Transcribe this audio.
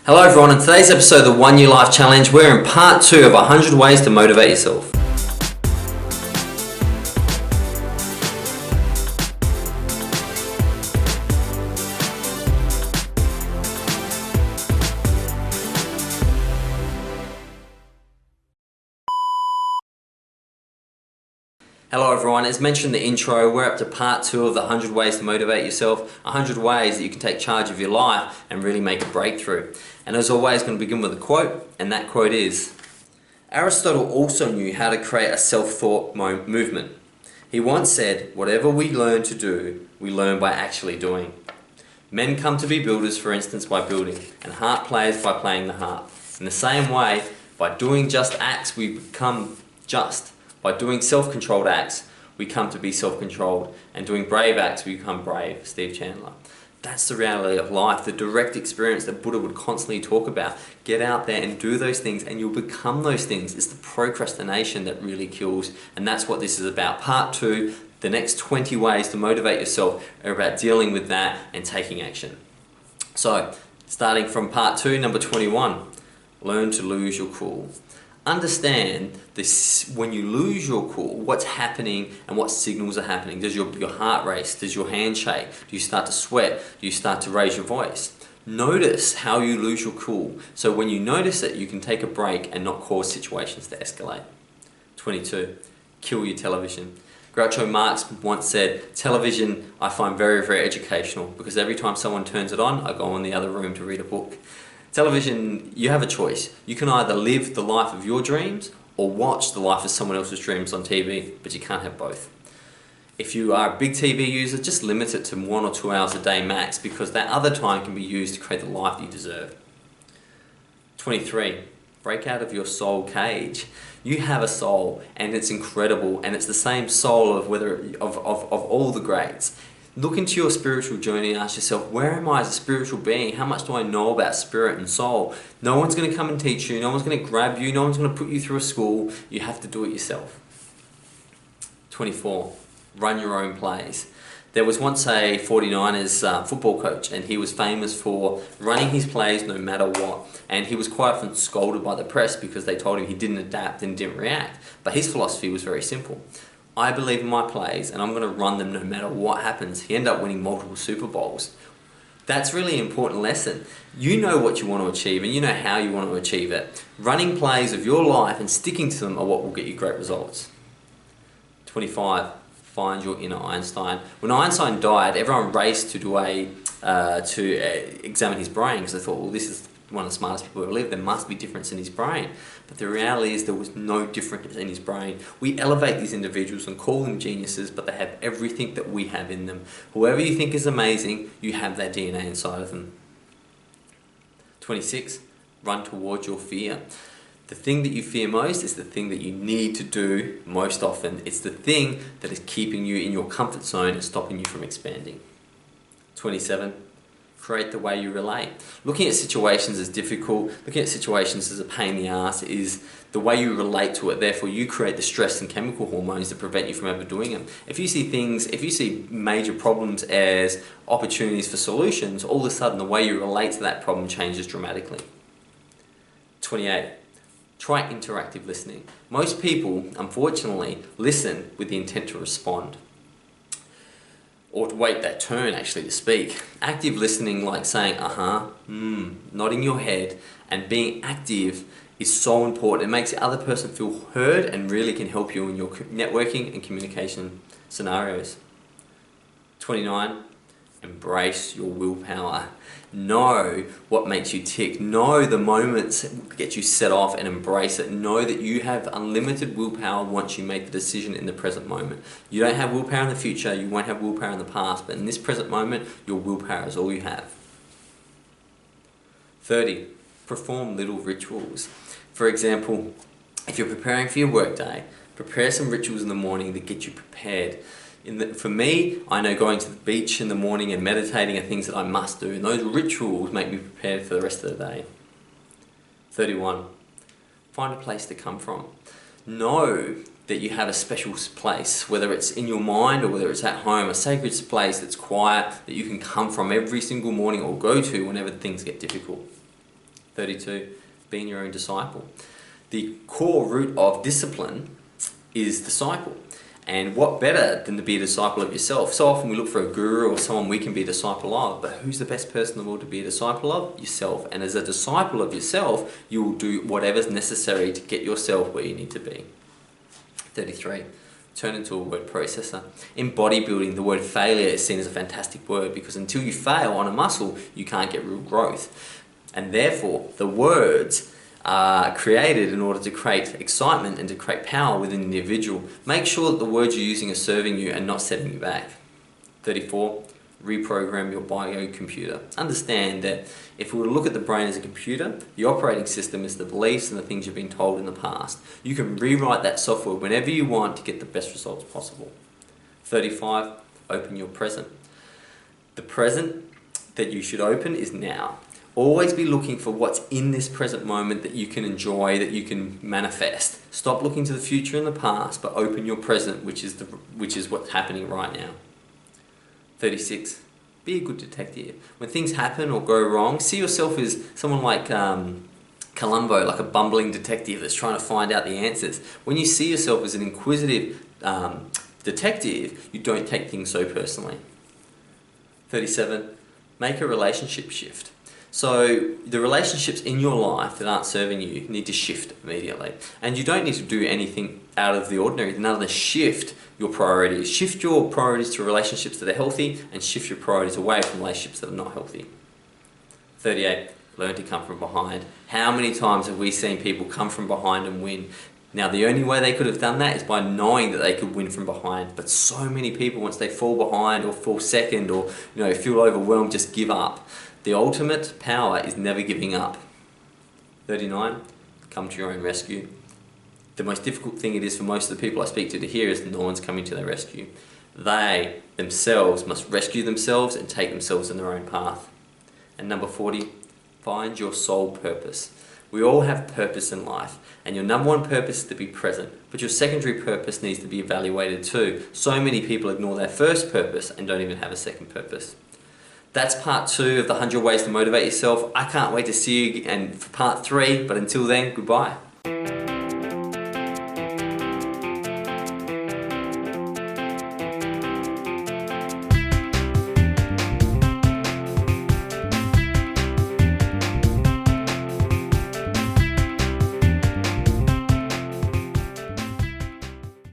Hello everyone, in today's episode of the 1 Year Life Challenge, we're in part 2 of 100 ways to motivate yourself. Hello everyone, as mentioned in the intro, we're up to part 2 of the 100 ways to motivate yourself, 100 ways that you can take charge of your life and really make a breakthrough. And as always, I'm going to begin with a quote, and that quote is, Aristotle also knew how to create a self-thought movement. He once said, whatever we learn to do, we learn by actually doing. Men come to be builders, for instance, by building, and harp players by playing the harp. In the same way, by doing just acts, we become just. By doing self-controlled acts, we come to be self-controlled, and doing brave acts, we become brave. Steve Chandler. That's the reality of life, the direct experience that Buddha would constantly talk about. Get out there and do those things, and you'll become those things. It's the procrastination that really kills, and that's what this is about. Part 2, the next 20 ways to motivate yourself are about dealing with that and taking action. So, starting from part 2, number 21, learn to lose your cool. Understand this, when you lose your cool, what's happening and what signals are happening. Does your heart race? Does your hand shake? Do you start to sweat? Do you start to raise your voice? Notice how you lose your cool. So when you notice it, you can take a break and not cause situations to escalate. 22. Kill your television. Groucho Marx once said, television I find very, very educational because every time someone turns it on, I go in the other room to read a book. Television, you have a choice. You can either live the life of your dreams or watch the life of someone else's dreams on TV, but you can't have both. If you are a big TV user, just limit it to 1 or 2 hours a day max, because that other time can be used to create the life that you deserve. 23. Break out of your soul cage. You have a soul, and it's incredible, and it's the same soul of all the greats. Look into your spiritual journey and ask yourself, where am I as a spiritual being? How much do I know about spirit and soul? No one's going to come and teach you. No one's going to grab you. No one's going to put you through a school. You have to do it yourself. 24. Run your own plays. There was once a 49ers football coach, and he was famous for running his plays no matter what. And he was quite often scolded by the press because they told him he didn't adapt and didn't react. But his philosophy was very simple. I believe in my plays, and I'm going to run them no matter what happens. He ended up winning multiple Super Bowls. That's really an important lesson. You know what you want to achieve, and you know how you want to achieve it. Running plays of your life and sticking to them are what will get you great results. 25. Find your inner Einstein. When Einstein died, everyone raced to examine his brain because they thought, well, this is one of the smartest people who ever lived. There must be difference in his brain. But the reality is there was no difference in his brain. We elevate these individuals and call them geniuses, but they have everything that we have in them. Whoever you think is amazing, you have that DNA inside of them. 26. Run towards your fear. The thing that you fear most is the thing that you need to do most often. It's the thing that is keeping you in your comfort zone and stopping you from expanding. 27. Create the way you relate. Looking at situations as difficult, looking at situations as a pain in the ass is the way you relate to it. Therefore, you create the stress and chemical hormones that prevent you from ever doing them. If you see major problems as opportunities for solutions, all of a sudden the way you relate to that problem changes dramatically. 28. Try interactive listening. Most people, unfortunately, listen with the intent to respond, or to wait that turn actually to speak. Active listening, like saying nodding your head and being active, is so important. It makes the other person feel heard and really can help you in your networking and communication scenarios. 29. Embrace your willpower. Know what makes you tick. Know the moments that get you set off and embrace it. Know that you have unlimited willpower once you make the decision in the present moment. You don't have willpower in the future, you won't have willpower in the past, but in this present moment, your willpower is all you have. 30. Perform little rituals. For example, if you're preparing for your workday, prepare some rituals in the morning that get you prepared. For me, I know going to the beach in the morning and meditating are things that I must do, and those rituals make me prepared for the rest of the day. 31. Find a place to come from. Know that you have a special place, whether it's in your mind or whether it's at home, a sacred place that's quiet that you can come from every single morning or go to whenever things get difficult. 32, being your own disciple. The core root of discipline is disciple. And what better than to be a disciple of yourself? So often we look for a guru or someone we can be a disciple of, but who's the best person in the world to be a disciple of? Yourself. And as a disciple of yourself, you will do whatever's necessary to get yourself where you need to be. 33. Turn into a word processor. In bodybuilding, the word failure is seen as a fantastic word because until you fail on a muscle, you can't get real growth. And therefore, the words are created in order to create excitement and to create power within the individual. Make sure that the words you're using are serving you and not setting you back. 34. Reprogram your biocomputer. Understand that if we were to look at the brain as a computer, the operating system is the beliefs and the things you've been told in the past. You can rewrite that software whenever you want to get the best results possible. 35. Open your present. The present that you should open is now. Always be looking for what's in this present moment that you can enjoy, that you can manifest. Stop looking to the future and the past, but open your present, which is what's happening right now. 36. Be a good detective. When things happen or go wrong, see yourself as someone like Columbo, like a bumbling detective that's trying to find out the answers. When you see yourself as an inquisitive detective, you don't take things so personally. 37. Make a relationship shift. So the relationships in your life that aren't serving you need to shift immediately. And you don't need to do anything out of the ordinary. None of shift your priorities. Shift your priorities to relationships that are healthy and shift your priorities away from relationships that are not healthy. 38. Learn to come from behind. How many times have we seen people come from behind and win? Now the only way they could have done that is by knowing that they could win from behind. But so many people, once they fall behind or fall second or feel overwhelmed, just give up. The ultimate power is never giving up. 39. Come to your own rescue. The most difficult thing it is for most of the people I speak to hear is no one's coming to their rescue. They themselves must rescue themselves and take themselves in their own path. And number 40, find your sole purpose. We all have purpose in life, and your number one purpose is to be present, but your secondary purpose needs to be evaluated too. So many people ignore their first purpose and don't even have a second purpose. That's part 2 of the 100 Ways to Motivate Yourself. I can't wait to see you again for part 3, but until then, goodbye.